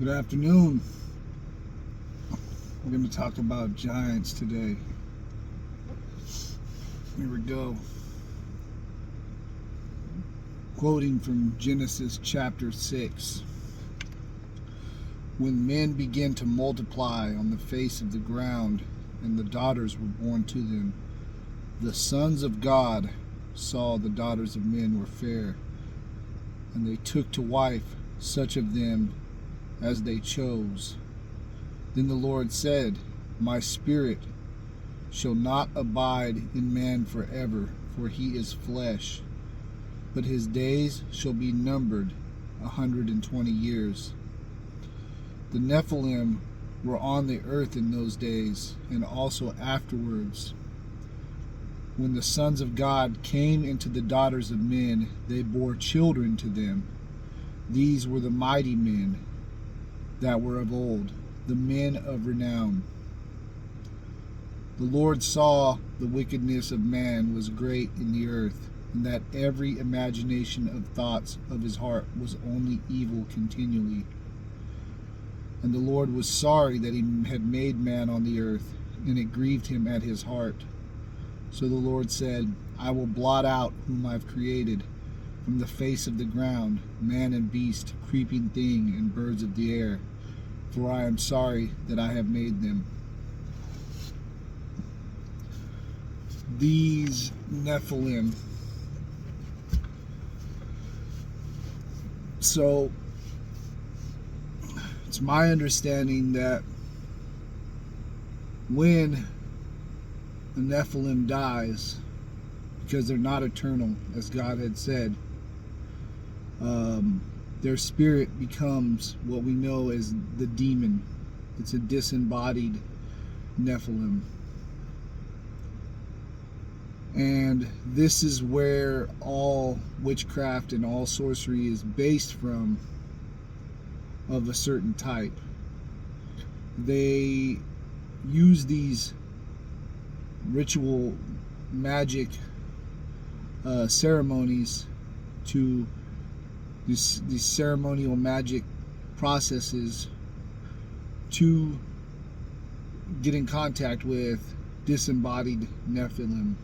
Good afternoon. We're going to talk about giants today. Here we go. Quoting from Genesis chapter 6. When men began to multiply on the face of the ground, and the daughters were born to them, the sons of God saw the daughters of men were fair, and they took to wife such of them as they chose. Then the Lord said, My spirit shall not abide in man forever, for he is flesh, but his days shall be numbered 120 years. The Nephilim were on the earth in those days, and also afterwards. When the sons of God came into the daughters of men, they bore children to them. These were the mighty men that were of old, the men of renown. The Lord saw the wickedness of man was great in the earth, and that every imagination of thoughts of his heart was only evil continually. And the Lord was sorry that he had made man on the earth, and it grieved him at his heart. So the Lord said, I will blot out whom I have created from the face of the ground, man and beast, creeping thing, and birds of the air, for I am sorry that I have made them. These Nephilim. So, it's my understanding that when the Nephilim dies, because they're not eternal, as God had said, their spirit becomes what we know as the demon. It's a disembodied Nephilim. And this is where all witchcraft and all sorcery is based from, of a certain type. They use these ritual magic ceremonies to these ceremonial magic processes to get in contact with disembodied Nephilim.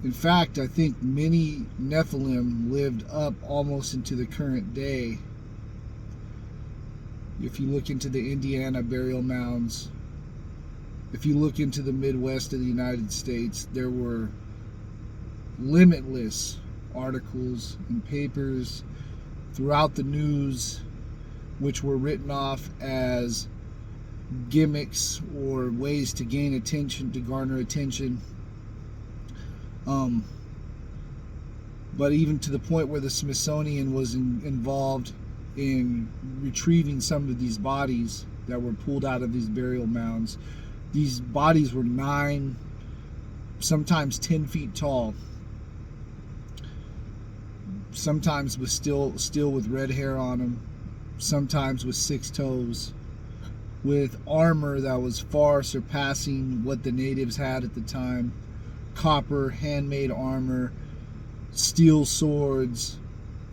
In fact, I think many Nephilim lived up almost into the current day. If you look into the Indiana burial mounds, if you look into the Midwest of the United States, there were limitless articles and papers throughout the news which were written off as gimmicks or ways to gain attention, to garner attention. But even to the point where the Smithsonian was involved in retrieving some of these bodies that were pulled out of these burial mounds. These bodies were 9, sometimes 10 feet tall, sometimes with still with red hair on them, sometimes with 6 toes, with armor that was far surpassing what the natives had at the time. Copper, handmade armor, steel swords,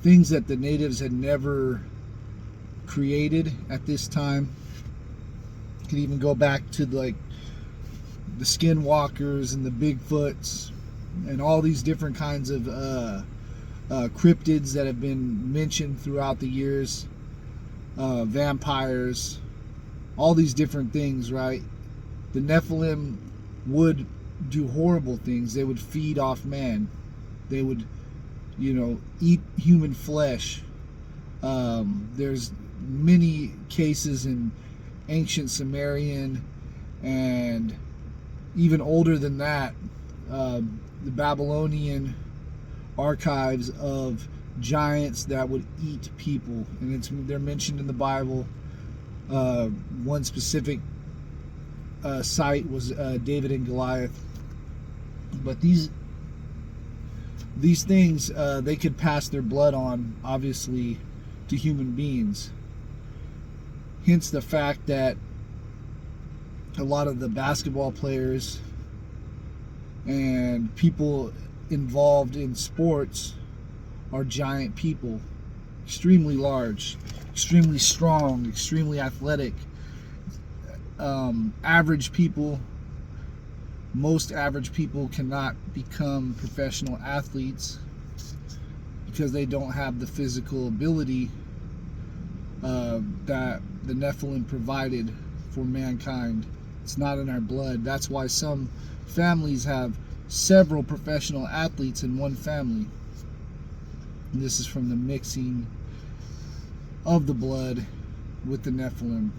things that the natives had never created at this time. You could even go back to like the skinwalkers and the Bigfoots and all these different kinds of cryptids that have been mentioned throughout the years, vampires, all these different things, right? The Nephilim would do horrible things. They would feed off man. They would, eat human flesh. There's many cases in ancient Sumerian and even older than that, the Babylonian archives of giants that would eat people, and they're mentioned in the Bible. One specific site was David and Goliath. But these things, they could pass their blood on, obviously, to human beings. Hence the fact that a lot of the basketball players and people involved in sports are giant people, extremely large, extremely strong, extremely athletic. Average people, most average people cannot become professional athletes because they don't have the physical ability that the Nephilim provided for mankind. It's not in our blood. That's why some families have several professional athletes in one family. And this is from the mixing of the blood with the Nephilim.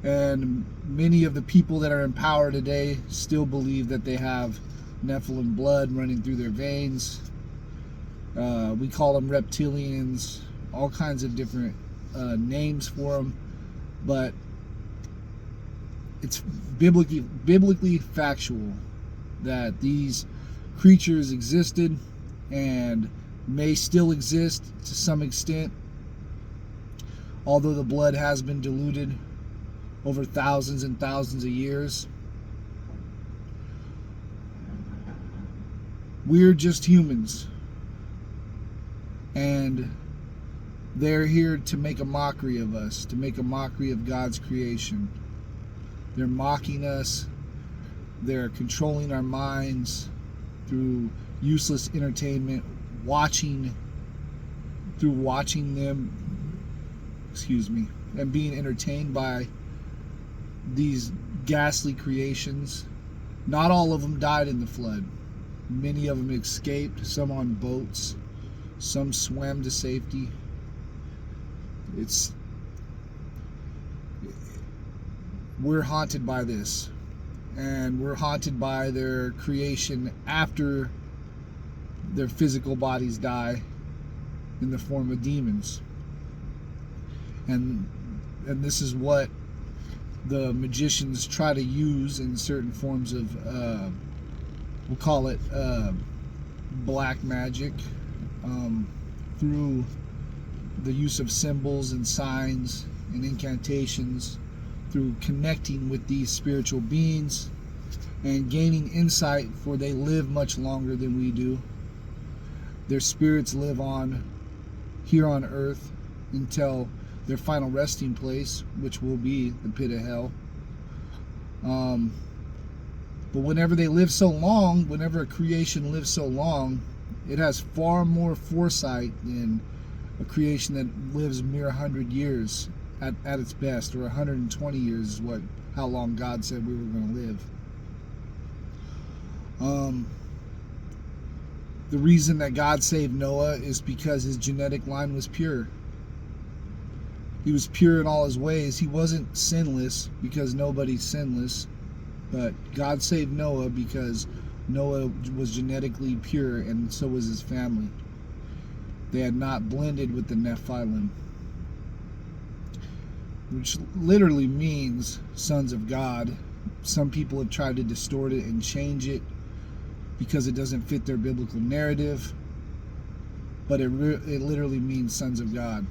And many of the people that are in power today still believe that they have Nephilim blood running through their veins. We call them reptilians, all kinds of different names for them, but it's biblically factual that these creatures existed and may still exist to some extent, although the blood has been diluted over thousands and thousands of years. We're just humans, and they're here to make a mockery of us, to make a mockery of God's creation. They're mocking us. They're controlling our minds through useless entertainment, watching them, and being entertained by these ghastly creations. Not all of them died in the flood. Many of them escaped, some on boats, some swam to safety. We're haunted by this, and we're haunted by their creation after their physical bodies die in the form of demons. And this is what the magicians try to use in certain forms of we'll call it black magic, through the use of symbols and signs and incantations, through connecting with these spiritual beings and gaining insight, for they live much longer than we do. Their spirits live on here on earth until their final resting place, which will be the pit of hell. But whenever they live so long, whenever a creation lives so long, it has far more foresight than a creation that lives mere 100 years at its best, or 120 years is how long God said we were going to live. The reason that God saved Noah is because his genetic line was pure. He was pure in all his ways. He wasn't sinless, because nobody's sinless. But God saved Noah because Noah was genetically pure, and so was his family. They had not blended with the Nephilim, which literally means sons of God. Some people have tried to distort it and change it because it doesn't fit their biblical narrative, but it literally means sons of God.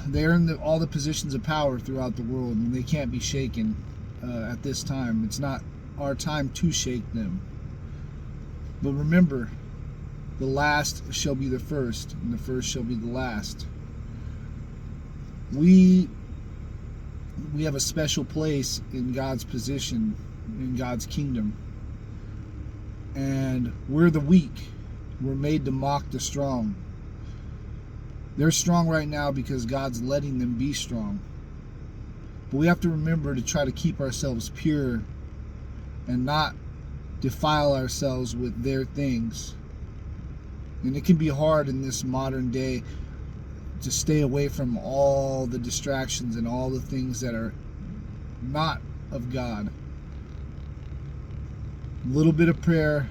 They're in all the positions of power throughout the world, and they can't be shaken at this time. It's not our time to shake them. But remember, the last shall be the first, and the first shall be the last. We have a special place in God's position, in God's kingdom. And we're the weak. We're made to mock the strong. They're strong right now because God's letting them be strong. But we have to remember to try to keep ourselves pure and not defile ourselves with their things. And it can be hard in this modern day to stay away from all the distractions and all the things that are not of God. A little bit of prayer,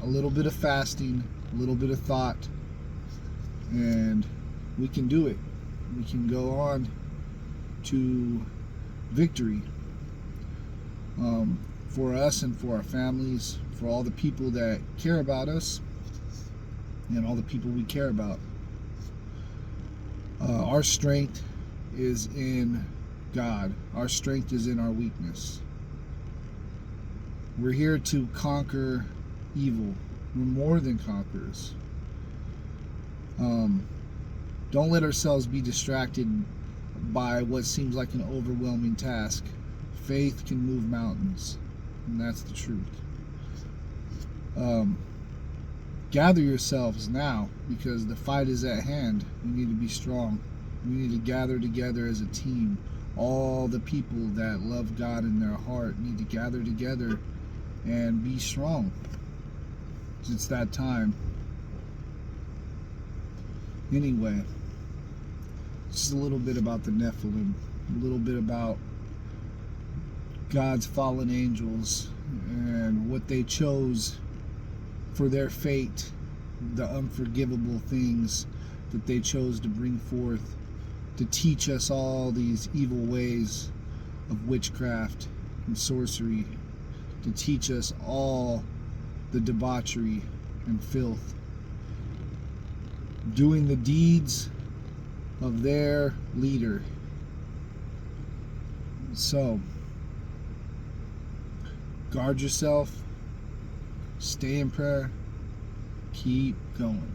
a little bit of fasting, a little bit of thought, and we can do it. We can go on to victory, for us and for our families, for all the people that care about us and all the people we care about. Our strength is in God. Our strength is in our weakness. We're here to conquer evil. We're more than conquerors. Don't let ourselves be distracted by what seems like an overwhelming task. Faith can move mountains, and that's the truth. Gather yourselves now, because the fight is at hand. We need to be strong. We need to gather together as a team. All the people that love God in their heart need to gather together and be strong. It's that time. Anyway, just a little bit about the Nephilim, a little bit about God's fallen angels and what they chose for their fate, the unforgivable things that they chose to bring forth to teach us all these evil ways of witchcraft and sorcery, to teach us all the debauchery and filth, doing the deeds of their leader. So, guard yourself, stay in prayer, keep going.